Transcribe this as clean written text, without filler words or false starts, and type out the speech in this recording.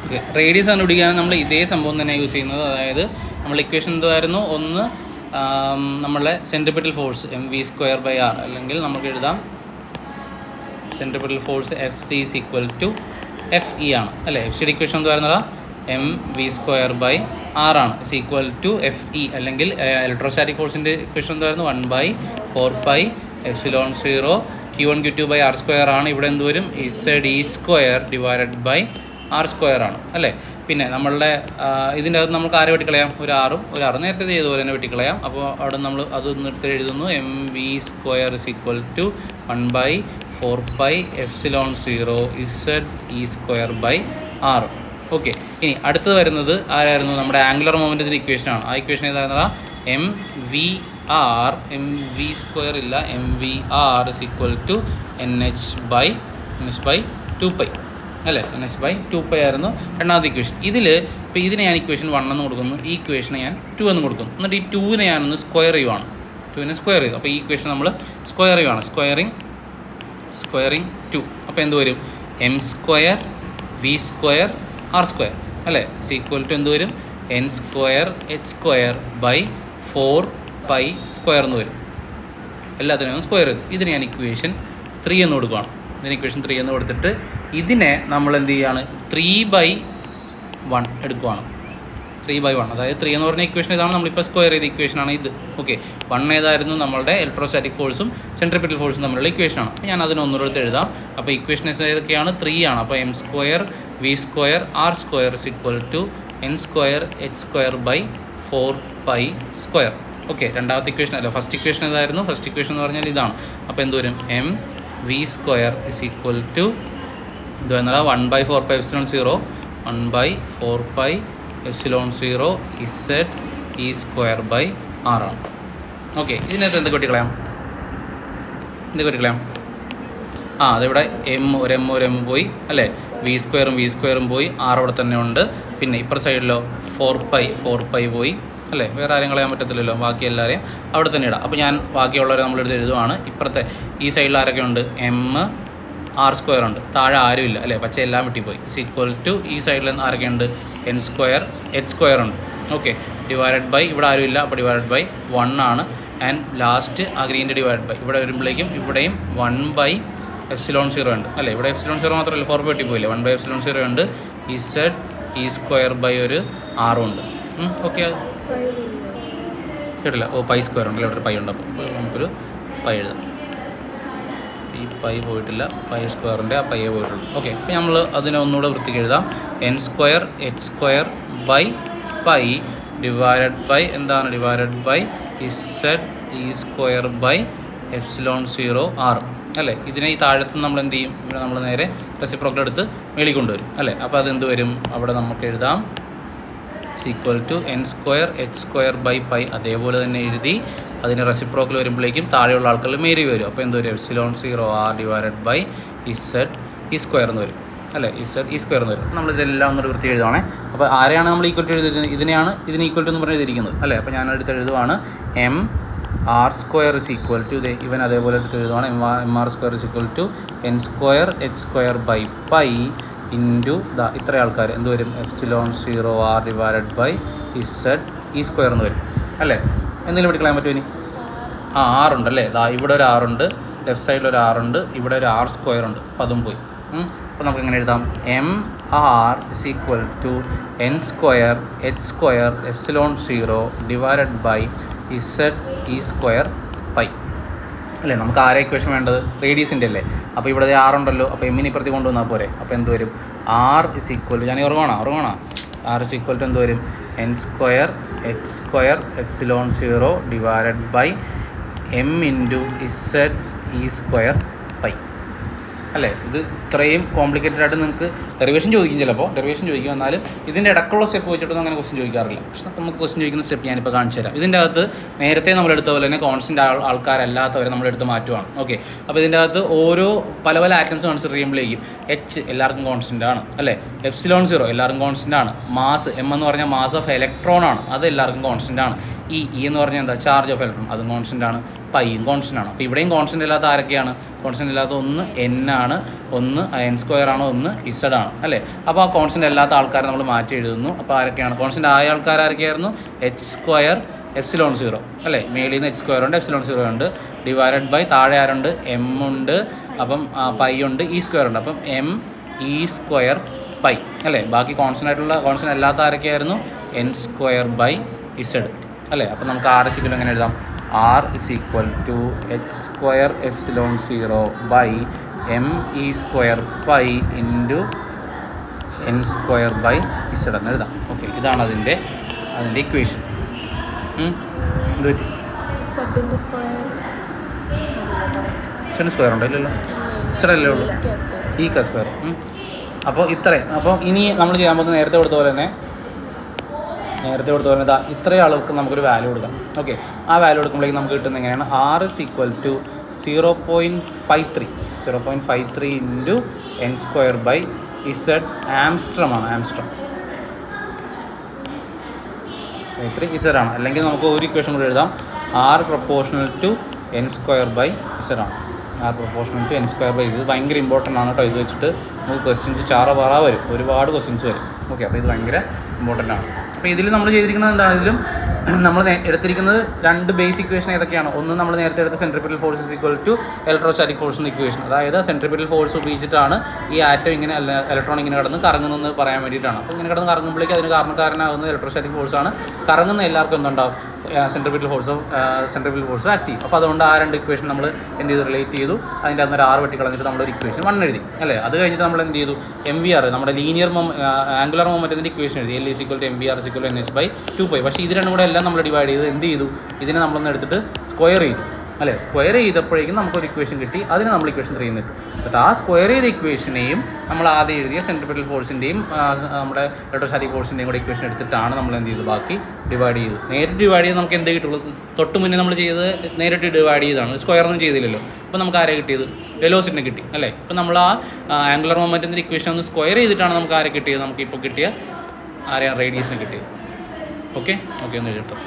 Okay, radius കണ്ടുപിടിക്കാൻ നമ്മൾ ഇതേ സംഭവം തന്നെ യൂസ് ചെയ്യുന്നത്. അതായത് നമ്മൾ ഇക്വേഷൻ എന്തായിരുന്നു, ഒന്ന് നമ്മളെ സെൻട്രിപിറ്റൽ ഫോഴ്സ് mv²/r, അല്ലെങ്കിൽ നമുക്ക് എഴുതാം centripetal force Fc is equal to Fe ആണ് അല്ലേ. എഫ് സിയുടെ ഇക്വേഷൻ എന്തായിരുന്നതാ, mv²/r ആണ്, ഇസ് ഈക്വൽ ടു Fe. അല്ലെങ്കിൽ ഇലക്ട്രോസ്റ്റാറ്റിക് ഫോഴ്സിൻ്റെ ഇക്വേഷൻ എന്തായിരുന്നു, 1/4πε0 Q1 Q2/r² ആണ്. ഇവിടെ എന്ത് വരും, Ze²r² ആണ് അല്ലേ. പിന്നെ നമ്മളുടെ ഇതിൻ്റെ അകത്ത് നമുക്ക് ആരെ വെട്ടിക്കളയാം, ഒരു ആറും നേരത്തെ ചെയ്തതുപോലെ തന്നെ വെട്ടിക്കളയാം. അപ്പോൾ അവിടെ നമ്മൾ അത് നിർത്തി എഴുതുന്നു, mv² is equal to 1/4πε0 Ze²/r. Okay, ഇനി അടുത്തത് വരുന്നത് ആരായിരുന്നു, നമ്മുടെ ആംഗുലർ മൊമെൻറ്റത്തിൻ്റെ ഇക്വേഷനാണ്. ആ ഇക്വേഷൻ ഏതായിരുന്നതാ, mvr ഇല്ല mvr is equal to nh/2π അല്ലേ. nh/2π ആയിരുന്നു രണ്ടാമത്തെ ഇക്വേഷൻ. ഇപ്പോൾ ഇതിനെ ഞാൻ ഇക്വേഷൻ 1 എന്ന് കൊടുക്കുന്നു, ഈ ഇക്വേഷനെ ഞാൻ 2 എന്ന് കൊടുക്കുന്നു. എന്നിട്ട് ഈ 2നെ ഞാനൊന്ന് സ്ക്വയർ ചെയ്യുവാണ്, 2നെ സ്ക്വയർ ചെയ്തു. അപ്പോൾ ഈ ഇക്വേഷൻ നമ്മൾ സ്ക്വയർ ചെയ്യുവാണ്, സ്ക്വയറിങ് 2. അപ്പോൾ എന്ത് വരും, m²v²r² അല്ലേ, ഇസ് ഈക്വൽ ടു എന്ത് വരും, n²h²/4π² എന്ന് വരും. എല്ലാത്തിനും സ്ക്വയർ ചെയ്തു. ഇതിന് ഞാൻ ഇക്വേഷൻ 3 എന്ന് കൊടുക്കുകയാണ്. ഇതിന് ഇക്വേഷൻ 3 എന്ന് കൊടുത്തിട്ട് ഇതിനെ നമ്മൾ എന്ത് ചെയ്യുകയാണ്, 3/1 എടുക്കുകയാണ്. 3/1, അതായത് 3 എന്ന് പറഞ്ഞ ഇക്വേഷൻ ഇതാണ്, നമ്മളിപ്പോൾ സ്ക്വയർ ചെയ്ത ഇക്വേഷനാണ് ഇത്. ഓക്കെ, 1 ഏതായിരുന്നു, നമ്മളുടെ ഇലക്ട്രോസ്റ്റാറ്റിക് ഫോഴ്സും സെൻട്രിപിറ്റൽ ഫോഴ്സും തമ്മിലുള്ള ഇക്വേഷനാണ്. അപ്പോൾ ഞാൻ അതിന് ഒന്നുകൂടെ എഴുതാം. അപ്പോൾ ഇക്വേഷൻസ് ഏതൊക്കെയാണ്, 3 ആണ്. അപ്പോൾ m²v²r² is equal to n²h²/4π². Okay, രണ്ടാമത്തെ ഇക്വേഷൻ അല്ല, ഫസ്റ്റ് ഇക്വേഷൻ ഏതായിരുന്നു, ഫസ്റ്റ് ഇക്വേഷൻ എന്ന് പറഞ്ഞാൽ ഇതാണ്. അപ്പോൾ എന്ത് വരും, mv² is equal to ഇത് എന്നാൽ 1/4πε0 Ze²/r ആണ്. ഓക്കെ, ഇതിനകത്ത് എന്തൊക്കെ വെട്ടിക്കളയാം, അതിവിടെ ഒരു എം പോയി അല്ലേ, v²ഉം പോയി, r അവിടെ തന്നെ ഉണ്ട്. പിന്നെ ഇപ്പുറ സൈഡിലോ 4π പോയി അല്ലേ, വേറെ ആരെയും കളയാൻ പറ്റത്തില്ലല്ലോ, ബാക്കി എല്ലാവരെയും അവിടെ തന്നെ ഇടാം. അപ്പോൾ ഞാൻ ബാക്കിയുള്ളവരെ നമ്മളെടുത്ത് എഴുതുവാണ്. ഇപ്പുറത്തെ ഈ സൈഡിൽ ആരൊക്കെ ഉണ്ട്, mr² ഉണ്ട്, താഴെ ആരുമില്ല അല്ലേ, പച്ച എല്ലാം വെട്ടിപ്പോയി. ഇസ് ഈക്വൽ ടു ഈ സൈഡിൽ ആരൊക്കെ ഉണ്ട്, n²h² ഉണ്ട്. ഓക്കെ, ഡിവൈഡഡ് ബൈ ഇവിടെ ആരുമില്ല, അപ്പോൾ ഡിവൈഡഡ് ബൈ 1 ആണ്. ആൻഡ് ലാസ്റ്റ് ആ ഗ്രീൻ്റെ ഡിവൈഡ് ബൈ ഇവിടെ വരുമ്പോഴേക്കും ഇവിടെയും 1/ε0 ഉണ്ട് അല്ലേ. ഇവിടെ ε0 മാത്രമല്ല, 4 വെട്ടിപ്പോയില്ലേ, 1/ε0 ഉണ്ട്. Ze² ഒരു ആറും ഉണ്ട്. ഓക്കെ, കേട്ടില്ല, π² ഉണ്ടല്ലോ, ഇവിടെ ഒരു പൈ ഉണ്ട്. അപ്പോൾ നമുക്കൊരു പൈ എഴുതാം. ഈ പൈ പോയിട്ടില്ല, π² ആ പയ്യെ പോയിട്ടുള്ളൂ. ഓക്കെ, അപ്പോൾ നമ്മൾ അതിനെ ഒന്നുകൂടെ വൃത്തിക്ക് എഴുതാം, n²h²/π ഡിവൈഡഡ് ബൈ എന്താണ്, ഡിവൈഡഡ് ബൈ Ze²/ε0r അല്ലേ. ഇതിനെ ഈ താഴത്ത് നമ്മൾ എന്ത് ചെയ്യും, ഇവിടെ നമ്മൾ നേരെ റെസിപ്രോക്കൽ എടുത്ത് മേളിൽ കൊണ്ടുവരും അല്ലേ. അപ്പോൾ അതെന്ത് വരും, അവിടെ നമുക്ക് എഴുതാം ഈക്വൽ ടു n²h²/π അതേപോലെ തന്നെ എഴുതി. അതിന് റെസിപ്രോക്കൽ വരുമ്പോഴേക്കും താഴെയുള്ള ആൾക്കാർ മേരി വരും. അപ്പോൾ എന്ത് വരും, ε0r ഡിവൈഡഡ് ബൈ Ze² എന്ന് വരും അല്ലേ, Ze² എന്ന് വരും. നമ്മളിതെല്ലാം ഒന്നൊരു വൃത്തി എഴുതുവാണേ. അപ്പോൾ ആരെയാണ് നമ്മൾ ഈക്വൽ ടു എഴുതിയിരിക്കുന്നത്, ഇതിന് ഈക്വൽ ടു എന്ന് പറഞ്ഞ് എഴുതിയിരിക്കുന്നത് അല്ലേ. അപ്പോൾ ഞാൻ എടുത്ത് എഴുതുവാണ്, mr² is equal to ഇവൻ അതേപോലെ എടുത്ത് എഴുതുവാണ്, mr² is equal to n²h²/π into ഇത്ര ആൾക്കാർ എന്ത് വരും, ε0r ഡിവൈഡഡ് ബൈ Ze² എന്ന് വരും അല്ലേ. എന്തെങ്കിലും പഠിക്കളയാൻ പറ്റുമോ ഇനി, ആറുണ്ടല്ലേ, ഇവിടെ ഒരു ആറുണ്ട്, ലെഫ്റ്റ് സൈഡിൽ ഒരു ആറുണ്ട്, ഇവിടെ ഒരു r² ഉണ്ട്, അപ്പോൾ അതും പോയി. അപ്പോൾ നമുക്ക് എങ്ങനെ എഴുതാം, mr is equal to n²h²ε0 divided by Ze²π അല്ലേ. നമുക്ക് ആരെ ഇക്വേഷൻ വേണ്ടത്, റേഡിയസിൻ്റെ അല്ലേ. അപ്പോൾ ഇവിടെ ആറുണ്ടല്ലോ, അപ്പോൾ എമ്മിന് ഇപ്പുറത്ത് കൊണ്ടുവന്നാൽ പോരെ. അപ്പോൾ എന്ത് വരും, r is equal to, ഞാൻ ഉറങ്ങണോ, r is equal to എന്ത് വരും, n²h²ε0 divided by m into Ze²π അല്ലേ. ഇത് ഇത്രയും കോംപ്ലിക്കേറ്റഡ് ആയിട്ട് നിങ്ങൾക്ക് ഡെറിവേഷൻ ചോദിക്കും, ചിലപ്പോൾ ഡെറിവേഷൻ ചോദിക്കും. എന്നാലും ഇതിൻ്റെ ഇടയ്ക്കുള്ള സ്റ്റെപ്പ് വെച്ചിട്ടൊന്നും അങ്ങനെ ക്വസ്റ്റ്യൻ ചോദിക്കാറില്ല. പക്ഷെ നമുക്ക് ക്വസ്റ്റ്യൻ ചോദിക്കുന്ന സ്റ്റെപ്പ് ഞാനിപ്പോൾ കാണിച്ചു തരാം. ഇതിൻ്റെ അകത്ത് നേരത്തെ നമ്മളെടുത്ത പോലെ തന്നെ കോൺസ്റ്റൻ്റ് ആൾക്കാരല്ലാത്തവരെ നമ്മളെടുത്ത് മാറ്റുവാണ്. ഓക്കെ, അപ്പോൾ ഇതിൻ്റെ അകത്ത് ഓരോ പല ആറ്റംസ് കൺസിഡർ ചെയ്യുമ്പോഴേക്കും h എല്ലാവർക്കും കോൺസ്റ്റൻ്റ് ആണ് അല്ലേ, ε0 എല്ലാവർക്കും കോൺസ്റ്റൻ്റ് ആണ്, മാസ് m എന്ന് പറഞ്ഞാൽ മാസ് ഓഫ് ഇലക്ട്രോൺ ആണ്, അത് എല്ലാവർക്കും കോൺസ്റ്റൻ്റ് ആണ്. E എന്ന് പറഞ്ഞാൽ എന്താ, ചാർജ് ഓഫ് ഇലക്ട്രോൺ, അതും കോൺസ്റ്റൻ്റ് ആണ്. പൈയും കോൺസ്റ്റൻ്റ് ആണ്. അപ്പോൾ ഇവിടെയും കോൺസ്റ്റൻ്റ് അല്ലാത്ത ആരൊക്കെയാണ്, കോൺസ്റ്റൻ്റ് ഇല്ലാത്ത ഒന്ന് എൻ ആണ്, ഒന്ന് എൻ സ്ക്വയർ ആണ്, ഒന്ന് ഇസഡ് ആണ് അല്ലേ. അപ്പോൾ ആ കോൺസ്റ്റൻ്റ് അല്ലാത്ത ആൾക്കാരെ നമ്മൾ മാറ്റി എഴുതുന്നു. അപ്പോൾ ആരൊക്കെയാണ് കോൺസ്റ്റൻ്റ് ആയ ആൾക്കാർ? ആരൊക്കെയായിരുന്നു? എച്ച് സ്ക്വയർ എപ്സിലോൺ 0 അല്ലേ. മേളിൽ നിന്ന് എച്ച് സ്ക്വയർ ഉണ്ട്, എപ്സിലോൺ 0 ഉണ്ട്, ഡിവൈഡഡ് ബൈ താഴെ ആരുണ്ട്? എം ഉണ്ട്, അപ്പം പൈ ഉണ്ട്, ഇ സ്ക്വയർ ഉണ്ട്. അപ്പം എം ഇ സ്ക്വയർ പൈ അല്ലേ. ബാക്കി കോൺസ്റ്റൻ്റ് ആയിട്ടുള്ള കോൺസ്റ്റൻ്റ് അല്ലാത്ത ആരൊക്കെയായിരുന്നു? എൻ സ്ക്വയർ ബൈ ഇസഡ് അല്ലേ. അപ്പോൾ നമുക്ക് ആർ ഇസിക്കൽ എങ്ങനെ എഴുതാം? R is equal to H square epsilon 0 by M E square pi into N square by Z എന്ന് എഴുതാം. ഓക്കെ, ഇതാണ് അതിൻ്റെ ഇക്വേഷൻ. എന്ത് പറ്റി? ഇസഡ് സ്ക്വയർ ഉണ്ടോ? ഇല്ലല്ലോ, ഇസഡ് അല്ലേ ഉള്ളൂ, ഈ ക സ്ക്വയർ. അപ്പോൾ ഇത്രയും. അപ്പോൾ ഇനി നമ്മൾ ചെയ്യാൻ പോകുന്നത് നേരത്തെ കൊടുത്ത പോലെ തന്നെ ഇത്രയും ആൾക്ക് നമുക്കൊരു വാല്യൂ കൊടുക്കാം. ഓക്കെ, ആ വാല്യൂ കൊടുക്കുമ്പോഴേക്കും നമുക്ക് കിട്ടുന്നത് എങ്ങനെയാണ്? R is equal to 0.53 into N square by Z angstrom 3 Z ആണ്. അല്ലെങ്കിൽ നമുക്ക് ഒരു ഇക്വേഷൻ കൂടി എഴുതാം. R proportional to N square by Z ആണ്. R proportional to N square by Z ഭയങ്കര ഇമ്പോർട്ടൻ്റ് ആണ് കേട്ടോ. ഇത് വെച്ചിട്ട് നമുക്ക് ക്വസ്റ്റ്യൻസ് വരും, ഒരുപാട് ക്വസ്റ്റ്യൻസ് വരും. ഓക്കെ, അപ്പോൾ ഇത് ഭയങ്കര ഇമ്പോർട്ടൻ്റ് ആണ്. അപ്പോൾ ഇതിൽ നമ്മൾ ചെയ്തിരിക്കുന്നത് എന്താണ്? ഇതിലും നമ്മൾ എടുത്തിരിക്കുന്നത് 2 ബേസിക് ഇക്വേഷൻ ഏതൊക്കെയാണ്? ഒന്ന് നമ്മൾ നേരത്തെ എടുത്ത centripetal force is equal to electrostatic force എന്ന ഇക്വേഷൻ. അതായത് സെൻട്രിപിറ്റൽ ഫോഴ്സ് ഉപയോഗിച്ചിട്ടാണ് ഈ ആറ്റം ഇങ്ങനെ ഇലക്ട്രോൺ ഇങ്ങനെ കിടന്ന് കറങ്ങുന്നതെന്ന് പറയാൻ വേണ്ടിയിട്ടാണ്. അപ്പോൾ ഇങ്ങനെ കിടന്ന് കറങ്ങുമ്പോഴേക്കും അതിന് കാരണക്കാരനാകുന്നത് ഇലക്ട്രോസ്റ്റാറ്റിക് ഫോഴ്സാണ്. കറങ്ങുന്ന എല്ലാവർക്കും എന്തുണ്ടാവും? Centripetal force active. അപ്പോൾ അതുകൊണ്ട് ആ 2 ഇക്വേഷൻ നമ്മൾ എന്ത് ചെയ്തു? റിലേറ്റ് ചെയ്തു. അതിൻ്റെ അന്നൊരു 6 വെട്ടി കളഞ്ഞിട്ട് നമ്മളൊരു ഇക്വേഷൻ 1 എഴുതി അല്ലേ. അത് കഴിഞ്ഞിട്ട് നമ്മൾ എന്ത് ചെയ്തു? MVR നമ്മുടെ ലീനിയർ ആംഗുലർ മൊമെൻറ്റത്തിൻ്റെ ഇക്വേഷൻ എഴുതി. L = MVR = NH/2π. പക്ഷേ ഇത് രണ്ടും കൂടെ എല്ലാം നമ്മൾ ഡിവൈഡ് ചെയ്ത് എന്ത് ചെയ്തു? ഇതിനെ നമ്മളൊന്ന് എടുത്തിട്ട് സ്ക്വയർ ചെയ്തു അല്ലേ. സ്ക്വയർ ചെയ്തപ്പോഴേക്കും നമുക്കൊരു ഇക്വേഷൻ കിട്ടി. അതിന് നമ്മൾ ഇക്വേഷൻ 3 കിട്ടും. എന്നിട്ട് ആ സ്ക്വയർ ചെയ്ത ഇക്വേഷനെയും നമ്മൾ ആദ്യം എഴുതിയ സെൻട്രിപിറ്റൽ ഫോഴ്സിൻ്റെയും നമ്മുടെ ഇലക്ട്രോസ്റ്റാറ്റിക് ഫോഴ്സിൻ്റെയും കൂടെ ഇക്വേഷൻ എടുത്തിട്ടാണ് നമ്മൾ എന്ത് ചെയ്തു? ബാക്കി ഡിവൈഡ് ചെയ്തു. നേരിട്ട് ഡിവൈഡ് ചെയ്ത് നമുക്ക് എന്ത് കിട്ടുള്ളൂ? തൊട്ട് മുന്നേ നമ്മൾ ചെയ്തത് നേരിട്ട് ഡിവൈഡ് ചെയ്താണ്, സ്ക്വയറൊന്നും ചെയ്തില്ലല്ലോ. അപ്പോൾ നമുക്ക് ആരെ കിട്ടിയത്? വെലോസിറ്റിനെ കിട്ടി അല്ലേ. ഇപ്പോൾ നമ്മൾ ആ ആംഗുലർ മൊമെൻറ്റത്തിൻ്റെ ഇക്വേഷൻ ഒന്ന് സ്ക്വയർ ചെയ്തിട്ടാണ് നമുക്ക് ആരെ കിട്ടിയത്? നമുക്കിപ്പോൾ കിട്ടിയ ആരെയാണ്? റേഡിയസിനെ കിട്ടിയത്. ഓക്കെ ഒന്ന് എഴുതാം.